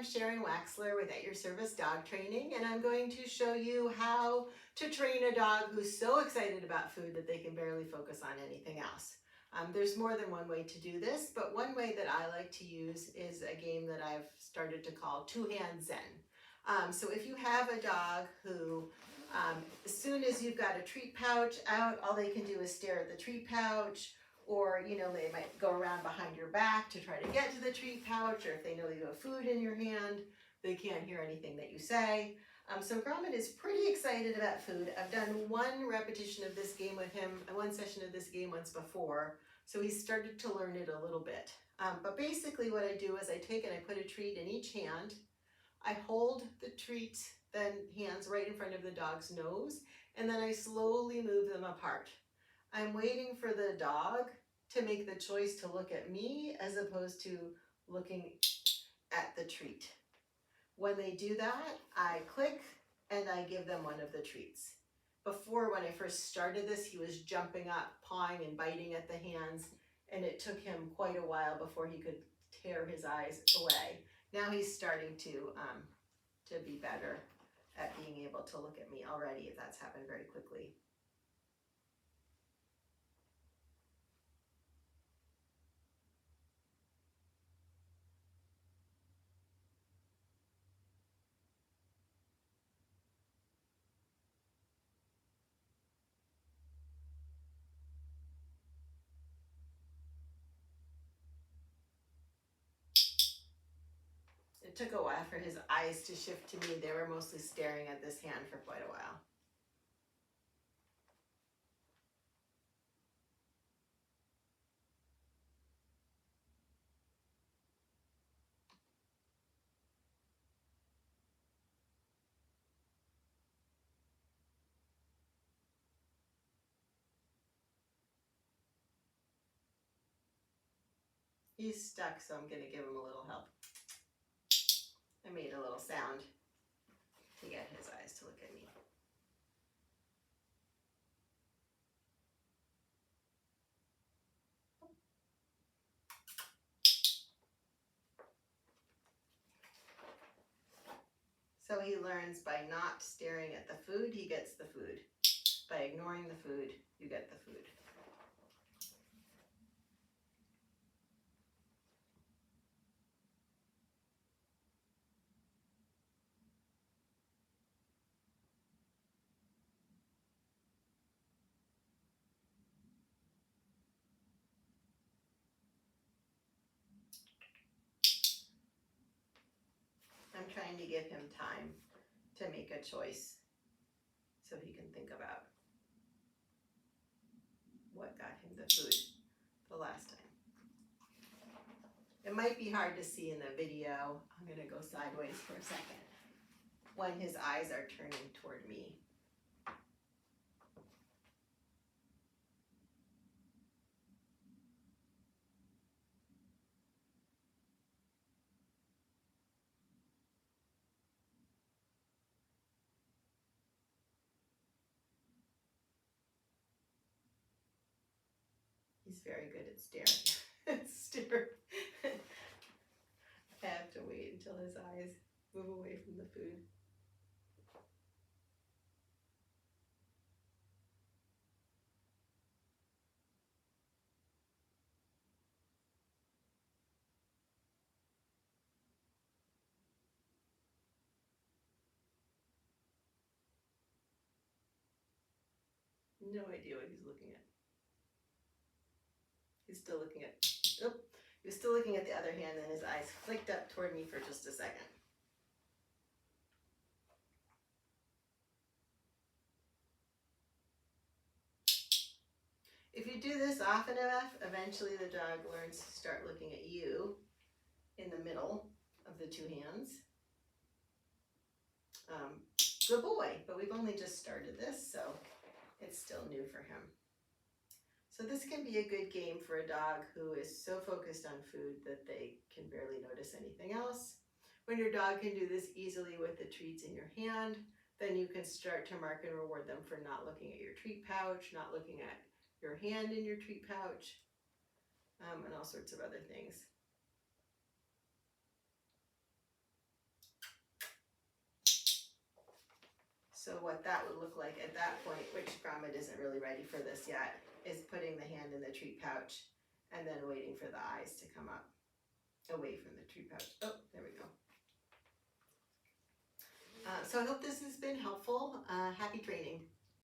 I'm Sharon Waxler with At Your Service Dog Training, and I'm going to show you how to train a dog who's so excited about food that they can barely focus on anything else. There's more than one way to do this, but one way that I like to use is a game that I've started to call Two Hand Zen. So if you have a dog who, as soon as you've got a treat pouch out, all they can do is stare at the treat pouch, or they might go around behind your back to try to get to the treat pouch, or if they know you have food in your hand, they can't hear anything that you say. So Gromit is pretty excited about food. I've done one repetition of this game with him, one session of this game once before, so he's started to learn it a little bit. But basically what I do is I take and I put a treat in each hand. I hold the treat, then hands right in front of the dog's nose, and then I slowly move them apart. I'm waiting for the dog to make the choice to look at me as opposed to looking at the treat. When they do that, I click and I give them one of the treats. Before, when I first started this, he was jumping up, pawing and biting at the hands, and it took him quite a while before he could tear his eyes away. Now he's starting to be better at being able to look at me already. That's happened very quickly. It took a while for his eyes to shift to me. They were mostly staring at this hand for quite a while. He's stuck, so I'm going to give him a little help. I made a little sound to get his eyes to look at me. So he learns by not staring at the food, he gets the food. By ignoring the food, you get the food. I'm trying to give him time to make a choice so he can think about what got him the food the last time. It might be hard to see in the video. I'm going to go sideways for a second. When his eyes are turning toward me. He's very good at staring. I have to wait until his eyes move away from the food. No idea what he's looking at. He's still looking at, he was still looking at the other hand, and his eyes flicked up toward me for just a second. If you do this often enough, eventually the dog learns to start looking at you in the middle of the two hands. Good boy, but we've only just started this, so it's still new for him. So this can be a good game for a dog who is so focused on food that they can barely notice anything else. When your dog can do this easily with the treats in your hand, then you can start to mark and reward them for not looking at your treat pouch, not looking at your hand in your treat pouch, and all sorts of other things. So what that would look like at that point, which Gromit isn't really ready for this yet, is putting the hand in the treat pouch and then waiting for the eyes to come up away from the treat pouch. Oh, there we go. So I hope this has been helpful. Happy training.